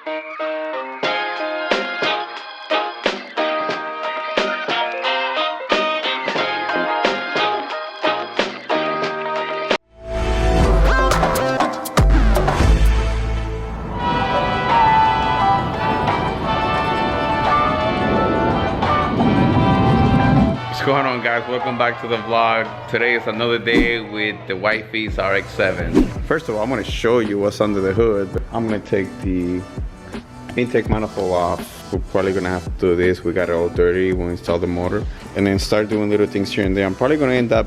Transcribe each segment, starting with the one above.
What's going on, guys? Welcome back to the vlog. Today is another day with the wifey's RX-7. First of all, I'm going to show you what's under the hood. I'm going to take the intake manifold off. We're probably going to have to do this. We got it all dirty when we install the motor, and then start doing little things here and there. I'm probably going to end up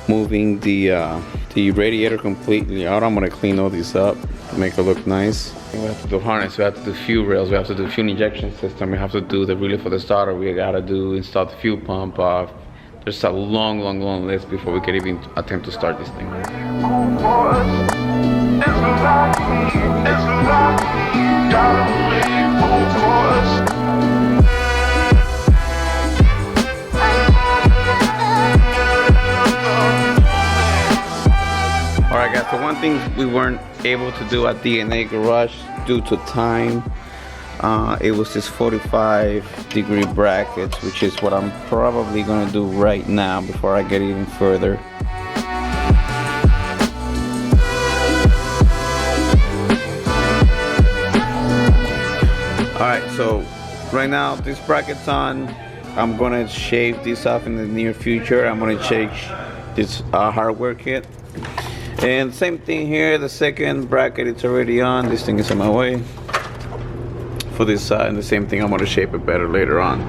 moving the radiator completely out. I'm going to clean all these up to make it look nice. We have to do harness, we have to do fuel rails, we have to do fuel injection system, we have to do the relay for the starter, we gotta install the fuel pump. There's a long list before we can even attempt to start this thing. Alright guys, so one thing we weren't able to do at DNA Garage due to time, it was this 45-degree brackets, which is what I'm probably gonna do right now before I get even further. Alright, so right now this bracket's on. I'm gonna shave this off in the near future. I'm gonna change this hardware kit. And same thing here, the second bracket, it's already on. This thing is on my way for this side, and the same thing, I'm going to shape it better later on.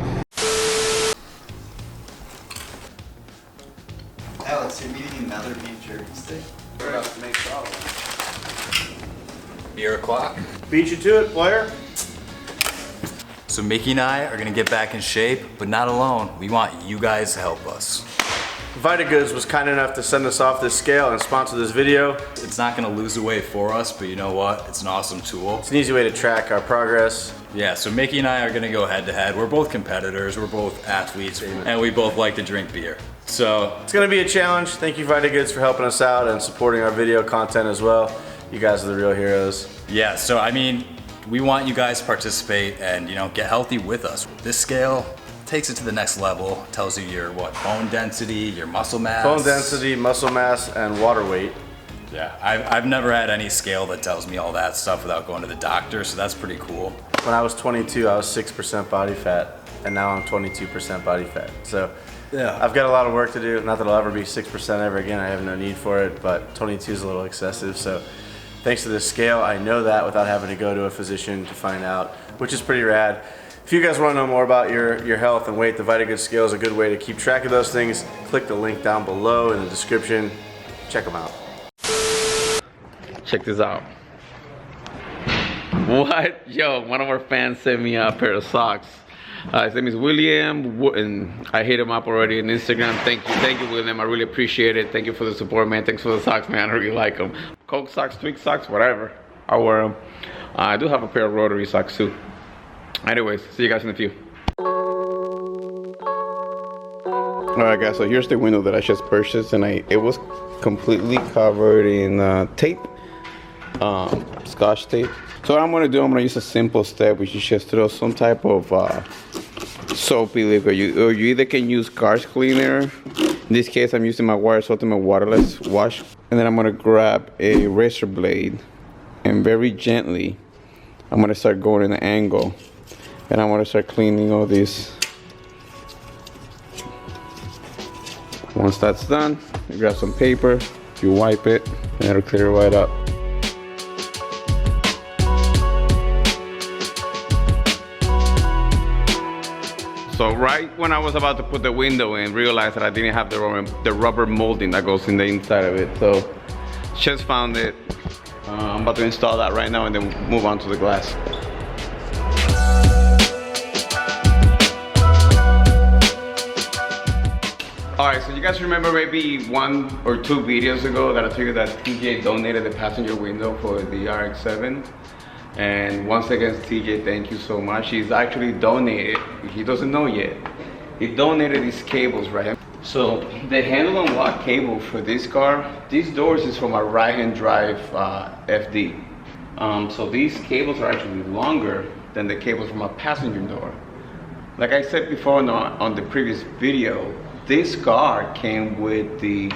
Alex, you're meeting another beef jerky stick. We're about to make solid. Beer o'clock. Beat you to it, player. So Mickey and I are gonna get back in shape, but not alone. We want you guys to help us. VitaGoods was kind enough to send us off this scale and sponsor this video. It's not gonna lose the weight for us, but you know what? It's an awesome tool. It's an easy way to track our progress. Yeah, so Mickey and I are gonna go head to head. We're both competitors, we're both athletes, and we both like to drink beer. So it's gonna be a challenge. Thank you, VitaGoods, for helping us out and supporting our video content as well. You guys are the real heroes. yeah, so I mean, we want you guys to participate and get healthy with us. This scale takes it to the next level. Tells you your bone density, your muscle mass. Bone density, muscle mass, and water weight. Yeah, I've never had any scale that tells me all that stuff without going to the doctor, so that's pretty cool. When I was 22, I was 6% body fat, and now I'm 22% body fat. So yeah, I've got a lot of work to do. Not that I'll ever be 6% ever again. I have no need for it, but 22 is a little excessive. So thanks to this scale, I know that without having to go to a physician to find out, which is pretty rad. If you guys want to know more about your health and weight, the VitaGoods scale is a good way to keep track of those things. Click the link down below in the description. Check them out. Check this out. What? Yo, one of our fans sent me a pair of socks. His name is William, and I hit him up already on Instagram. Thank you, William. I really appreciate it. Thank you for the support, man. Thanks for the socks, man. I really like them. Coke socks, tweak socks, whatever. I wear them. I do have a pair of rotary socks too. Anyways, see you guys in a few. Alright guys, so here's the window that I just purchased, and it was completely covered in tape, scotch tape. So what I'm going to do, I'm going to use a simple step, which is just throw some type of soapy liquid. You either can use garage cleaner. In this case, I'm using my Wire's Ultimate Waterless Wash. And then I'm going to grab a razor blade, and very gently, I'm going to start going in an angle. And I want to start cleaning all these. Once that's done, you grab some paper, you wipe it, and it'll clear right up. So right when I was about to put the window in, realized that I didn't have the rubber molding that goes in the inside of it. So just found it. I'm about to install that right now and then move on to the glass. Alright, so you guys remember maybe 1 or 2 videos ago that I told you that TJ donated the passenger window for the RX-7. And once again, TJ, thank you so much. He's actually donated, he doesn't know yet, he donated these cables right here. So the handle and lock cable for this car, these doors is from a right-hand drive FD. So these cables are actually longer than the cables from a passenger door. Like I said before on the previous video, this car came with the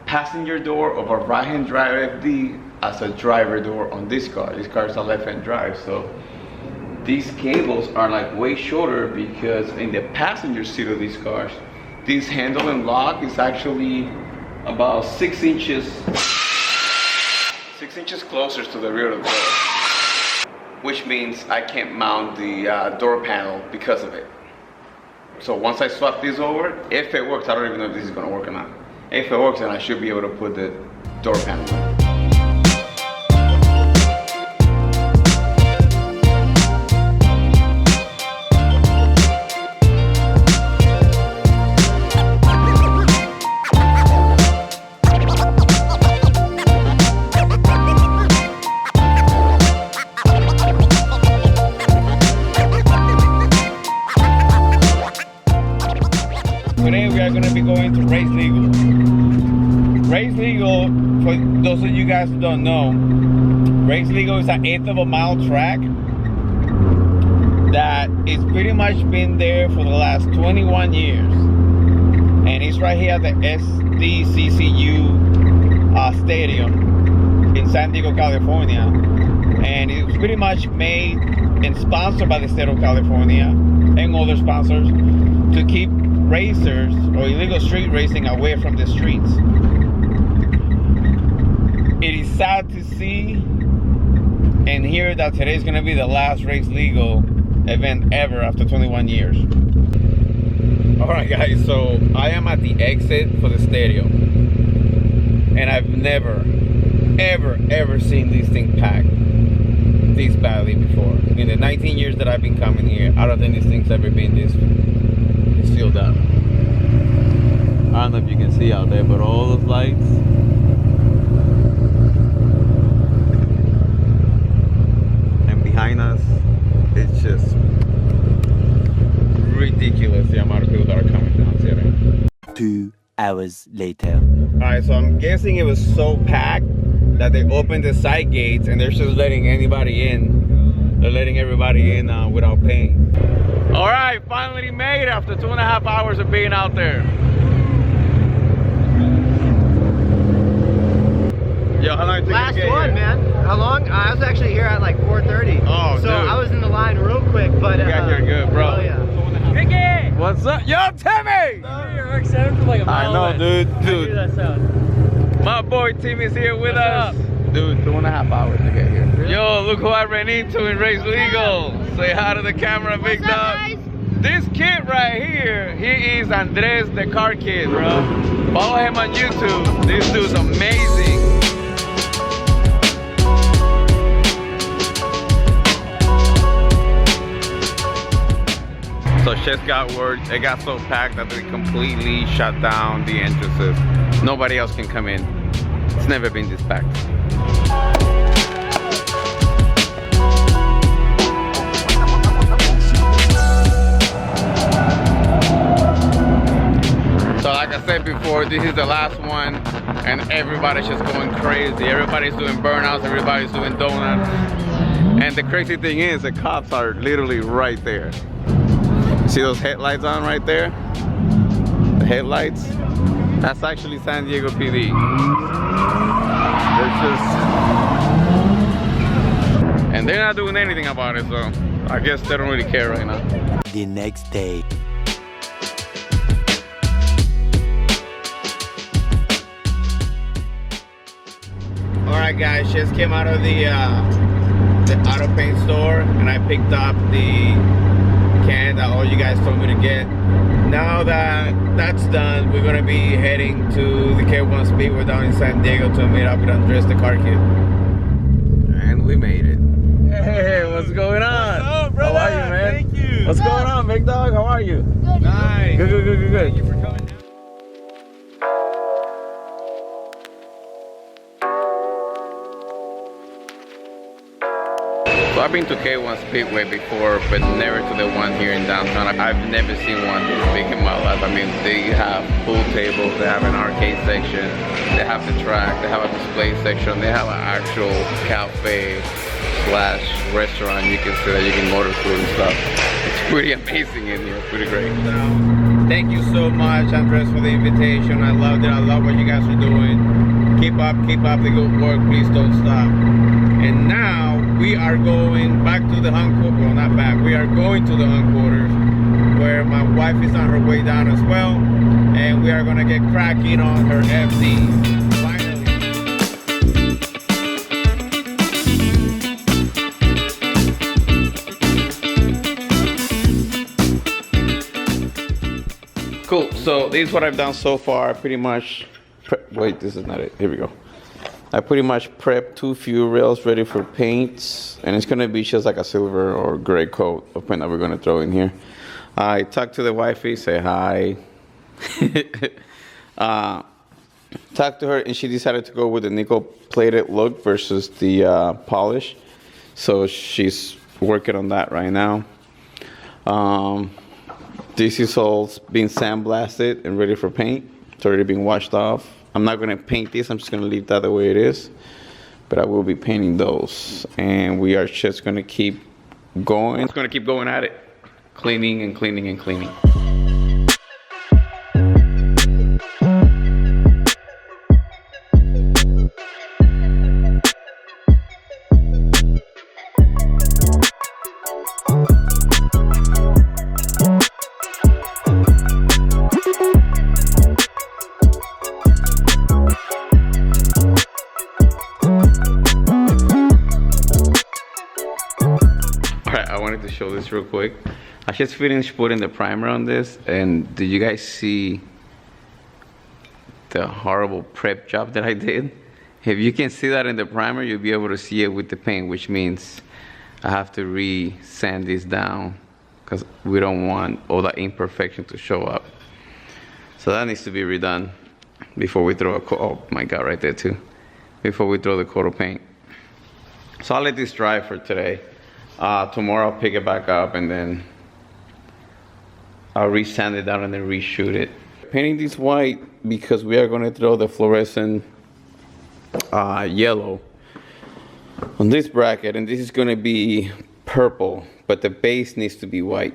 passenger door of a right-hand drive FD as a driver door on this car. This car is a left-hand drive, so these cables are like way shorter because in the passenger seat of these cars, this handle and lock is actually about 6 inches closer to the rear of the door, which means I can't mount the door panel because of it. So once I swap this over, if it works, I don't even know if this is gonna work or not. If it works, then I should be able to put the door panel in. Today we are going to be going to Race Legal. Race Legal, for those of you guys who don't know, Race Legal is an 1/8 of a mile track that is pretty much been there for the last 21 years. And it's right here at the SDCCU Stadium in San Diego, California. And it was pretty much made and sponsored by the state of California and other sponsors to keep racers or illegal street racing away from the streets. It is sad to see and hear that today is going to be the last Race Legal event ever after 21 years. Alright guys, so I am at the exit for the stadium and I've never ever seen these things packed this badly before. In the 19 years that I've been coming here, I don't think these things ever been this sealed up. I don't know if you can see out there, but all those lights. And behind us, it's just ridiculous the amount of people that are coming down today. 2 hours later. Alright, so I'm guessing it was so packed that they opened the side gates and they're just letting anybody in. They're letting everybody in without paying. Alright, finally made it after 2.5 hours of being out there. Yo, how long did it take you to get Last one, here? man. How long? I was actually here at like 4:30. Oh, so dude. I was in the line real quick, but You got here good, bro. Oh yeah. Rickie! What's up? Yo, Timmy! Your RX-7 from like a mile I know, away. dude. I hear that sound. My boy Timmy's here with What's us. up? Dude, 2.5 hours to get here. Yo, look who I ran into in Race Legal. Say hi to the camera, big What's up, dog. guys? This kid right here, he is Andres the car kid, bro. Follow him on YouTube. This dude's amazing. So shit got word, it got so packed that they completely shut down the entrances. Nobody else can come in. It's never been this packed. So like I said before, this is the last one and everybody's just going crazy. Everybody's doing burnouts, everybody's doing donuts. And the crazy thing is the cops are literally right there. See those headlights on right there? The headlights? That's actually San Diego PD. They're just... And they're not doing anything about it, so I guess they don't really care right now. The next day. Alright guys, just came out of the auto paint store and I picked up the can that all you guys told me to get. Now that that's done, we're gonna be heading to the K1 Speedway down in San Diego to meet up with Andres the car kid. And we made it. Hey, what's going on? What's up, brother? How are you, man? Thank you. What's going on, big dog? How are you? Good. Nice. Good. Thank you for coming down. So I've been to K1 Speedway before, but never to the one here in downtown. I've never seen one this big in my life. I mean, they have pool tables, they have an arcade section, they have the track, they have a display section, they have an actual cafe. slash restaurant. You can see that you can order food and stuff. It's pretty amazing in here, pretty great. Thank you so much, Andres, for the invitation. I loved it. I love what you guys are doing. Keep up the good work. Please don't stop. And now we are going back to the hunt quarters. Well, not back. We are going to the hunt quarters where my wife is on her way down as well. And we are gonna get cracking on her FD. Finally. Cool, so this is what I've done so far. Pretty much, wait, this is not it. Here we go. I pretty much prepped 2 fuel rails ready for paints, and it's gonna be just like a silver or gray coat of paint that we're gonna throw in here. I talked to the wifey, say hi. Talked to her, and she decided to go with the nickel plated look versus the polish. So she's working on that right now. This is all being sandblasted and ready for paint. It's already being washed off. I'm not gonna paint this, I'm just gonna leave that the way it is. But I will be painting those. And we are just gonna keep going. It's gonna keep going at it. Cleaning and cleaning and cleaning. To show this real quick. I just finished putting the primer on this, and did you guys see the horrible prep job that I did? If you can see that in the primer, you'll be able to see it with the paint, which means I have to re-sand this down because we don't want all that imperfection to show up. So that needs to be redone before we throw a coat. Oh my god, right there too. Before we throw the coat of paint. So I'll let this dry for today. Tomorrow I'll pick it back up, and then I'll re-sand it down and then reshoot it. Painting this white because we are going to throw the fluorescent yellow on this bracket, and this is going to be purple, but the base needs to be white.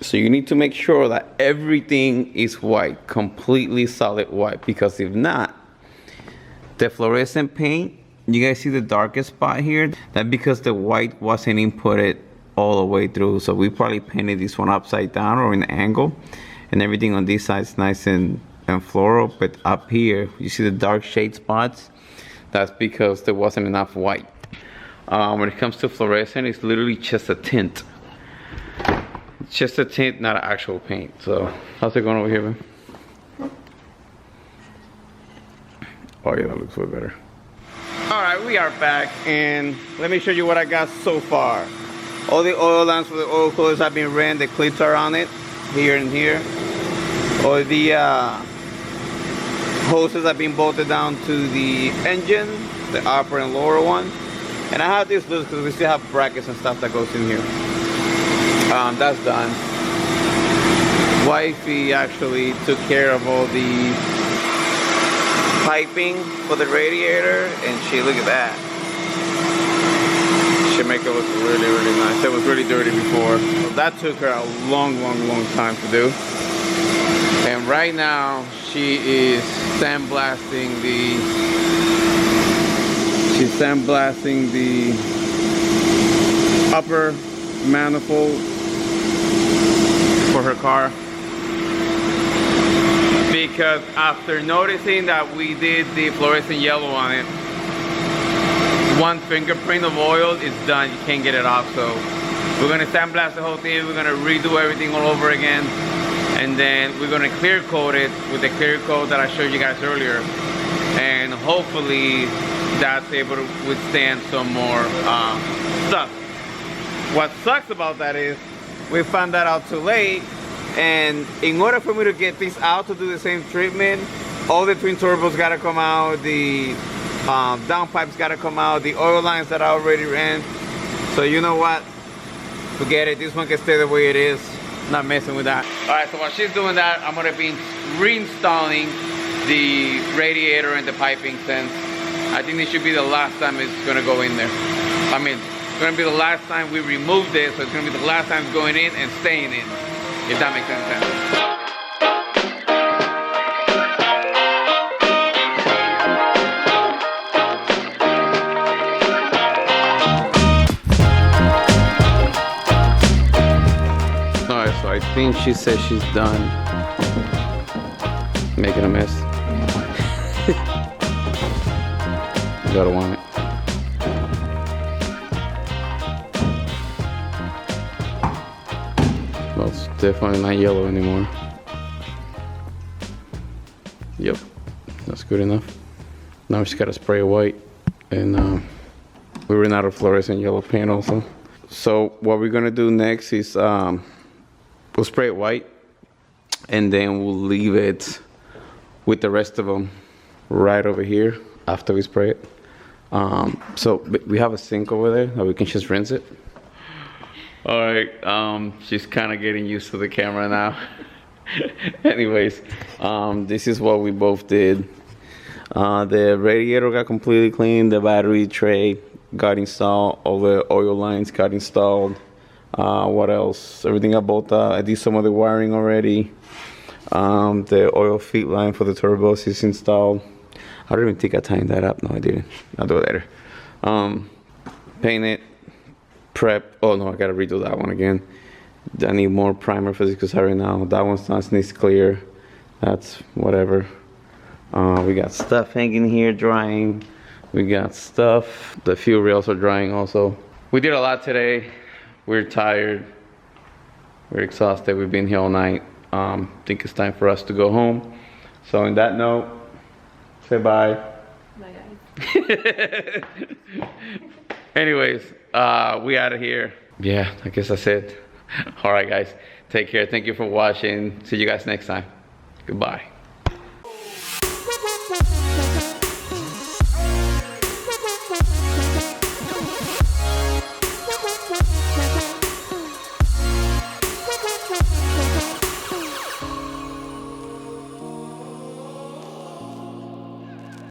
So you need to make sure that everything is white, completely solid white, because if not, the fluorescent paint, you guys see the darkest spot here? That's because the white wasn't inputted all the way through. So we probably painted this one upside down or in an angle, and everything on this side is nice and floral, but up here, you see the dark shade spots? That's because there wasn't enough white. When it comes to fluorescent, it's literally just a tint. It's just a tint, not an actual paint. So, how's it going over here, man? Oh yeah, that looks way better. All right, we are back, and let me show you what I got so far. All the oil lamps for the oil coolers have been ran. The clips are on it, here and here. All the hoses have been bolted down to the engine, the upper and lower one. And I have this loose because we still have brackets and stuff that goes in here. That's done. Wifey actually took care of all the piping for the radiator, and she, look at that. She make it look really, really nice. It was really dirty before. So that took her a long time to do. And right now she is sandblasting the upper manifold for her car. Because after noticing that we did the fluorescent yellow on it, one fingerprint of oil is done. You can't get it off. So we're gonna sandblast the whole thing. We're gonna redo everything all over again, and then we're gonna clear coat it with the clear coat that I showed you guys earlier, and hopefully that's able to withstand some more stuff. What sucks about that is we found that out too late. And in order for me to get this out to do the same treatment, all the twin turbos gotta come out, the downpipes gotta come out, the oil lines that I already ran. So you know what? Forget it. This one can stay the way it is. Not messing with that. All right, so while she's doing that, I'm gonna be reinstalling the radiator and the piping, since I think this should be the last time it's gonna go in there. I mean, gonna be the last time we removed it, so it's gonna be the last time it's going in and staying in, if that makes any sense. Alright, so I think she says she's done making a mess. You gotta want it. Well, it's definitely not yellow anymore. Yep, that's good enough. Now we just gotta spray it white. And we ran out of fluorescent yellow paint also. So what we're gonna do next is we'll spray it white, and then we'll leave it with the rest of them right over here after we spray it. So we have a sink over there that we can just rinse it. All right, she's kind of getting used to the camera now. Anyways, this is what we both did. The radiator got completely cleaned, the battery tray got installed, all the oil lines got installed. What else? Everything got bolted. I did some of the wiring already. The oil feed line for the turbos is installed. I don't even think I tightened that up. No, I didn't. I'll do it later. Paint it, prep. Oh no, I gotta redo that one again. I need more primer for this because right now that one's not needs clear. That's whatever. We got stuff hanging here drying. We got stuff. The fuel rails are drying also. We did a lot today. We're tired. We're exhausted. We've been here all night. Think it's time for us to go home. So on that note, say bye. Bye, guys. Anyways, we out of here. Yeah, I guess that's it. All right, guys. Take care. Thank you for watching. See you guys next time. Goodbye.